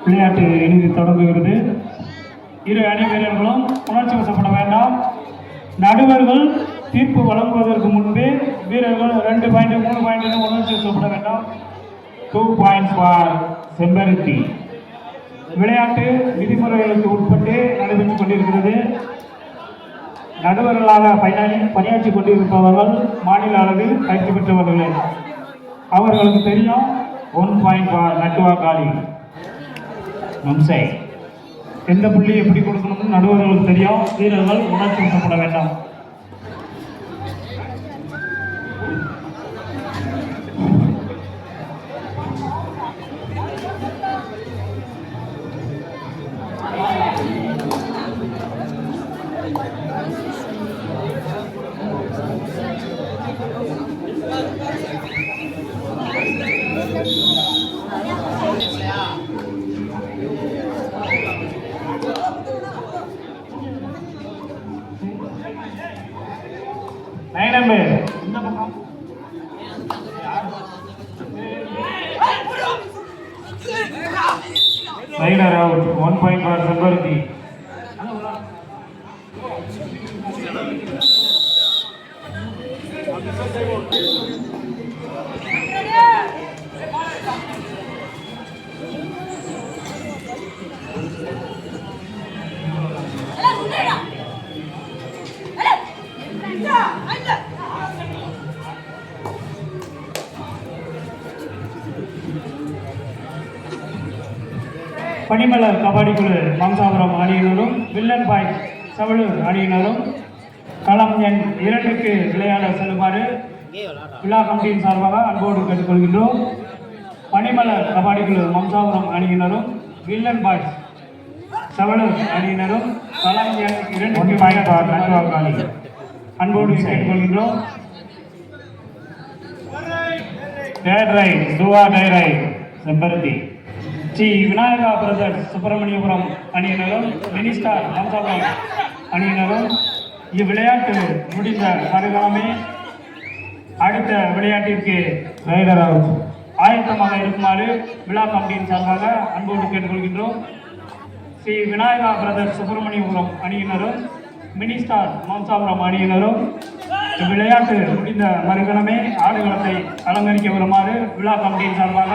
விளையாட்டு இறுதி தொடங்குகிறது. இரு அணி வீரர்களும் உணர்ச்சி வசப்பட வேண்டாம். நடுவர்கள் தீர்ப்பு வழங்குவதற்கு முன்பே வீரர்கள் 2 பாயிண்ட் 3 பாயிண்ட் உணர்ச்சி வசப்பட வேண்டாம். 2 பாயிண்ட்ஸ் ஃபார் செம்பருத்தி. விளையாட்டு விதிமுறைகளுக்கு உட்பட்டு நடைபெற்றுக் கொண்டிருக்கிறது. நடுவர்களாக பணியாற்றிக் கொண்டிருப்பவர்கள் மாநில அளவில் பயிற்சி பெற்றவர்களே. அவர்களுக்கு தெரியும் 1 பாயிண்ட் ஃபார் நட்டுவா காளி நம்சை. எந்த புள்ளி எப்படி கொடுக்கணும்னு நடுவர்களுக்கு தெரியும். வீரர்கள் உணர்ச்சி வசப்பட வேண்டாம். Rider out, 1 point for Sambarthi. பனிமலர் கபடி குழு மம்சாபுரம் அணியினரும் வில்லன் பாய் சவளூர் அணியினரும் களம் எண் 2க்கு விளையாட செல்லுமாறு விழா கமிட்டியின் சார்பாக அன்போடு கேட்டுக்கொள்கின்றோம். பனிமலர் கபடி குழு மம்சாபுரம் அணியினரும் வில்லன் பாய் சவளூர் அணியினரும் களம் எண் 2க்கு அன்போடு கேட்டுக்கொள்கின்றோம். செம்பருத்தி ஸ்ரீ விநாயகா பிரதர்ஸ் சுப்பிரமணியபுரம் அணியினரும் மினிஸ்டார் மம்சாபுரம் அணியினரும் இவ்விளையாட்டு முடிந்த மறுகாலமே அடுத்த விளையாட்டிற்கு ஆயத்தமாக இருக்குமாறு விழா கமிட்டியின் சார்பாக அன்போடு கேட்டுக்கொள்கின்றோம். ஸ்ரீ விநாயகா பிரதர்ஸ் சுப்பிரமணியபுரம் அணியினரும் மினிஸ்டார் மம்சாபுரம் அணியினரும் இவ்விளையாட்டு முடிந்த மறுகணமே ஆடுகளத்தை அலங்கரிக்க வருமாறு விழா கமிட்டியின் சார்பாக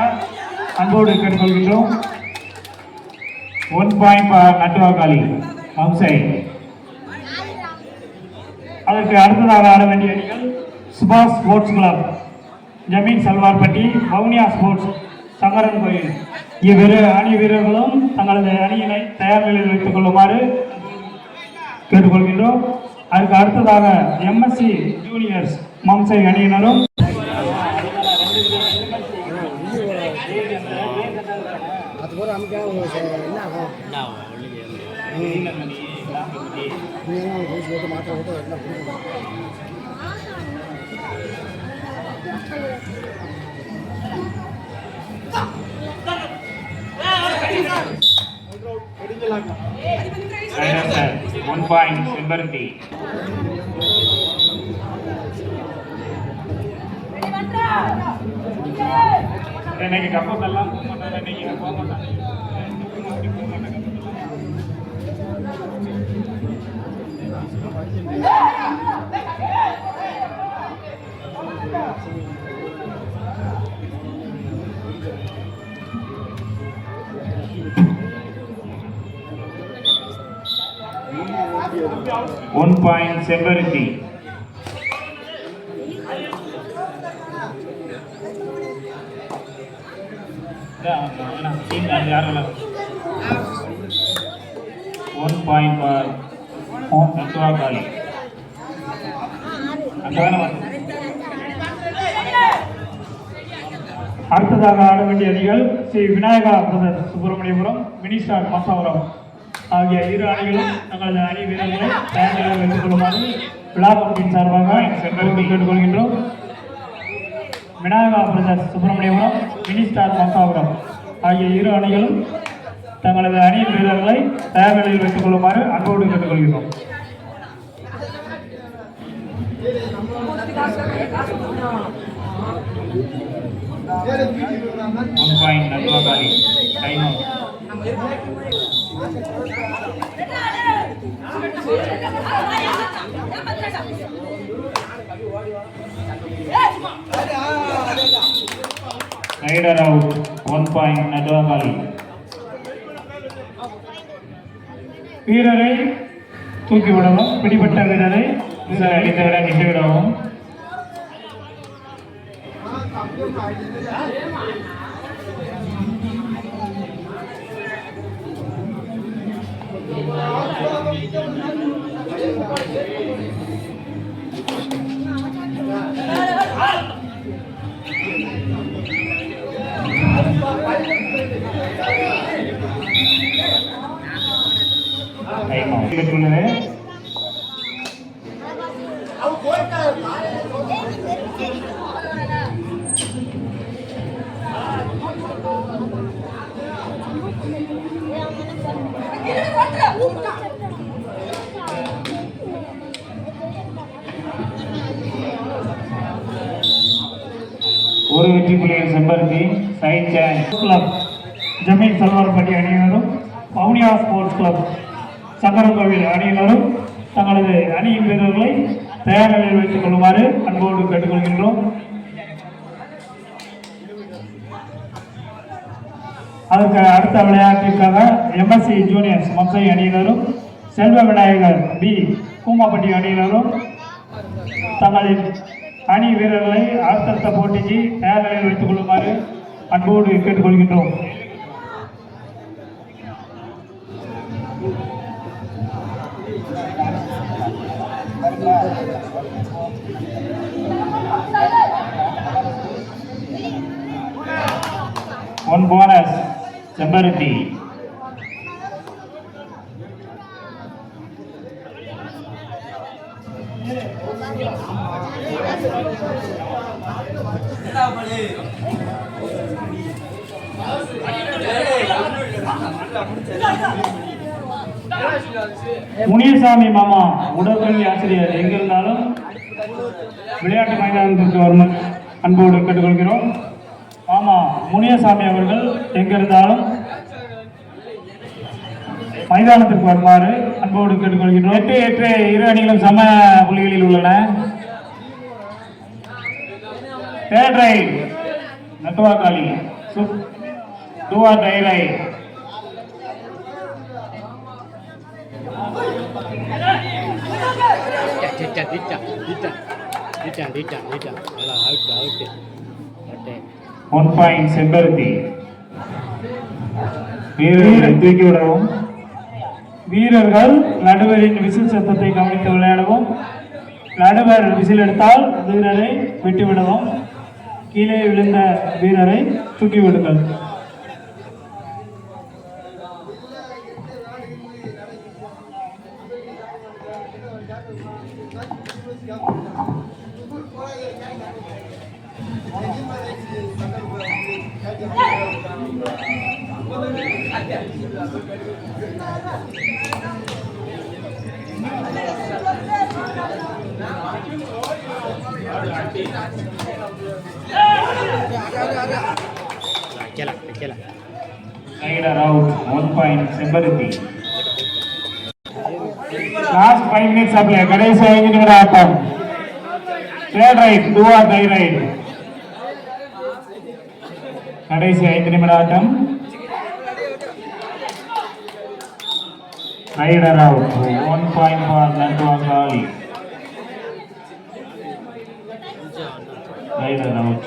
அன்போடு கேட்டுக்கொள்கின்றோம். 1 பாயிண்ட் ஃபார் நட்டுவா காளி மம்சை. அதற்கு அடுத்ததாக ஆட வேண்டிய அணிகள் சுபாஷ் ஸ்போர்ட்ஸ் கிளப் ஜமீன் சல்வார்பட்டி, வவுனியா ஸ்போர்ட்ஸ் சங்கரன் கோயில். இவ்விரு அணி வீரர்களும் தங்களது அணியினை தயார் நிலையில் வைத்துக் கொள்ளுமாறு கேட்டுக்கொள்கின்றோம். அதுக்கு அடுத்ததாக எம்எஸ்சி ஜூனியர்ஸ் மம்சை அணியினரும் One point செம்பருத்தி. இன்னைக்கு கப்பல் எல்லாம் போக மாட்டாங்க. இன்னைக்கு போக மாட்டாங்க. One point செம்பருத்தி. One point for நட்டுவா காளி. அடுத்ததாக ஆட வேண்டிய அணிகள் ஸ்ரீ விநாயகா பிரதர்ஸ் சுப்பிரமணியபுரம், மினிஸ்டார் மம்சாபுரம் ஆகிய இரு அணிகளும் தங்களது அணி வீரர்களை தயார் நிலையில் வைத்துக் கொள்ளுமாறு விழா கமிட்டியின் சார்பாக கேட்டுக்கொள்கின்றோம். விநாயகா பிரதர்ஸ் சுப்பிரமணியபுரம், மினிஸ்டார் மம்சாபுரம் ஆகிய இரு அணிகளும் தங்களது அணி வீரர்களை தயார் நிலையில் வைத்துக் கொள்ளுமாறு அன்போடு கேட்டுக்கொள்கிறோம். 1 point Nadwakali. Time out. Rider out. 1 point Nadwakali. வீரரை தூக்கி விடவும், பிடிபட்ட வீரரை அடித்தவரை நின்று விடவும். பெற்றுள்ளது. ஒரு வெற்றி புள்ளிகள் செம்பருத்தி சைட் கிளப் ஜமீன் சல்வார்பட்டி அணியினரும் பவுனியா ஸ்போர்ட்ஸ் கிளப் சங்கரங்கோவில் அணியினரும் தங்களது அணியின் வீரர்களை தயார் நிலையில் வைத்துக் கொள்ளுமாறு அன்போடு கேட்டுக்கொள்கின்றோம். அதற்கு அடுத்த விளையாட்டிற்காக எம்எஸ்சி ஜூனியர்ஸ் மம்சை அணியினரும் செல்வ விநாயகர் பி கூமாப்பட்டி அணியினரும் தங்களின் அணி வீரர்களை அடுத்தடுத்த போட்டிக்கு தயார் நிலையில் வைத்துக் கொள்ளுமாறு அன்போடு கேட்டுக்கொள்கின்றோம். One bonus, Sembarati. முனியசாமி மாமா உடற்கல்வி ஆசிரியர் எங்கிருந்தாலும் விளையாட்டு மைதானத்திற்கு வரும் அன்போடு கேட்டுக்கொள்கிறோம். மாமா முனியசாமி அவர்கள் எங்கிருந்தாலும் மைதானத்திற்கு வருமாறு அன்போடு கேட்டுக்கொள்கிறோம். 8 இரு அணிகளும் சம புள்ளிகளில் உள்ளன. தேர்ட் ரைட் நட்டுவாக்காளி, டை ரைட். One point செம்பருத்தி. வீரர்களை தூக்கி விடவும், வீரர்கள் நடுவரின் விசில் சத்தத்தை கவனித்து விளையாடவும். நடுவர் விசில் எடுத்தால் வீரரை விட்டுவிடவும். கீழே விழுந்த வீரரை தூக்கி விடுங்கள். Rider out, 1 point செம்பருத்தி. Last 5 minutes of play. கடைசி 5 நிமிட ஆட்டம். Third right, do or die right. கடைசி 5 நிமிட ஆட்டம். Rider out, 1 point for Nadwakali. Rider out.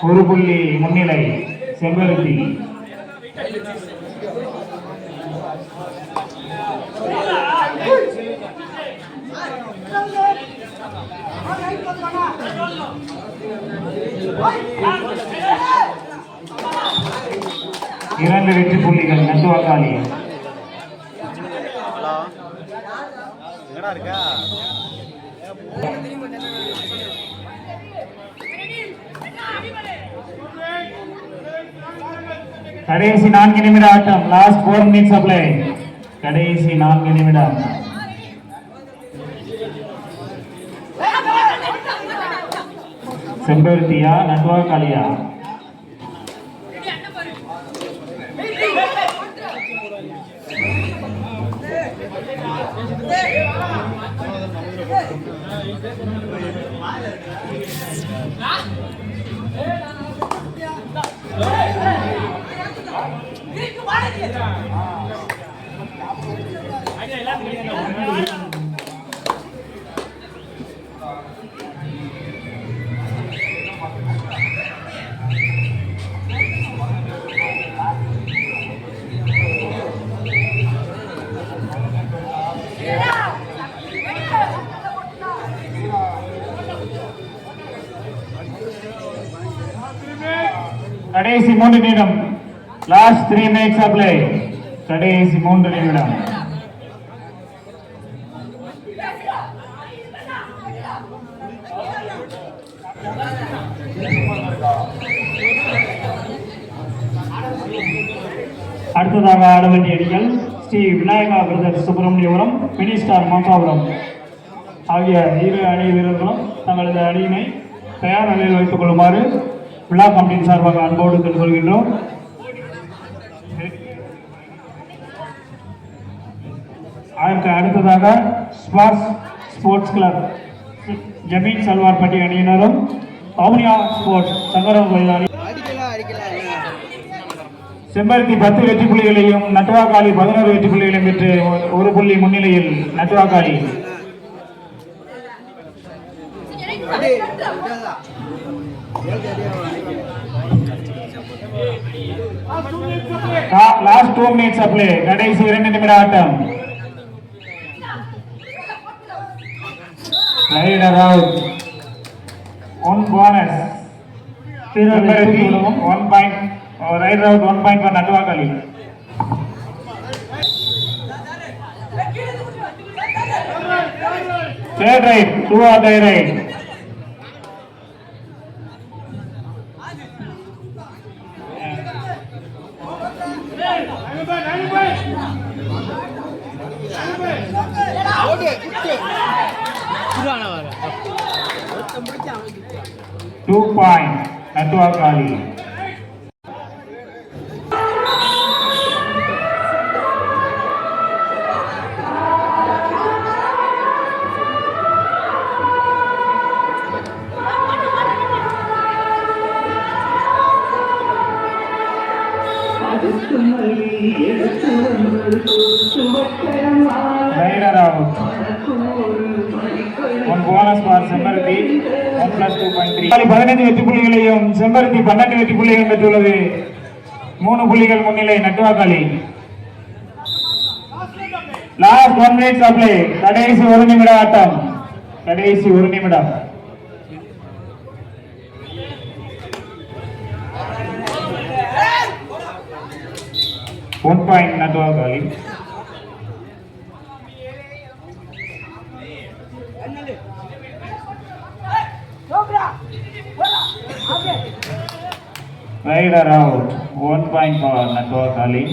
ஒரு புள்ளி முன்னிலை செம்பருத்தி. இரண்டு வெற்றி புள்ளிகள் நட்டுவாக்காளி. கடைசி 4 நிமிட ஆட்டம். Last 4 minutes of play. கடைசி 4 நிமிடம். செம்பருத்தியா நட்வாக்காளியா? கடைசி 3 நிமிடம். Last 3 minutes of play. கடைசி 3 நிமிடம். அடுத்ததாக ஆட வேண்டிய அணிகள் Sri Vinayaka brother Subramaniapuram, mini star Masapuram ஆகிய இரு அணி வீரர்களும் தங்களது அணியினை தயார் நிலையில் வைத்துக் கொள்ளுமாறு விழா கமிட்டியின் சார்பாக அன்போடு கேட்டுக்கொள்கின்றோம். அதற்கு அடுத்ததாக ஸ்போர்ட்ஸ் கிளப் ஜமீன் சல்வார்பட்டி அணியினரும் கவுனியா ஸ்போர்ட்ஸ் சங்கரம் கோயிலாளி செம்பருத்தி 10 வெற்றி புள்ளிகளையும் நட்டுவாக்காளி 11 வெற்றி புள்ளிகளையும் பெற்று 1 புள்ளி முன்னிலையில் நட்டுவாக்காளி. Last 2 minutes of play. கடைசி 2 நிமிட ஆட்டம். Rider out. 1 போனஸ். செம்பருத்தி 1 point. Raider out 1 point for நட்டுவாக்காளி. Third right, 2 are the right. Two point, Natuakali. Rider out. 1 bonus for செம்பருத்தி 1 plus 2.3. 15 வெற்றி புள்ளிகளையும் செம்பருத்தி 12 வெற்றி புள்ளிகளையும் பெற்றுள்ளது. 3 புள்ளிகள் முன்னிலை நட்டுவாக்காளி. Last 1 minute of play. கடைசி 1 நிமிட ஆட்டம். கடைசி 1 நிமிடம். One point Natuakali. Rider out. 1 point for Natuakali.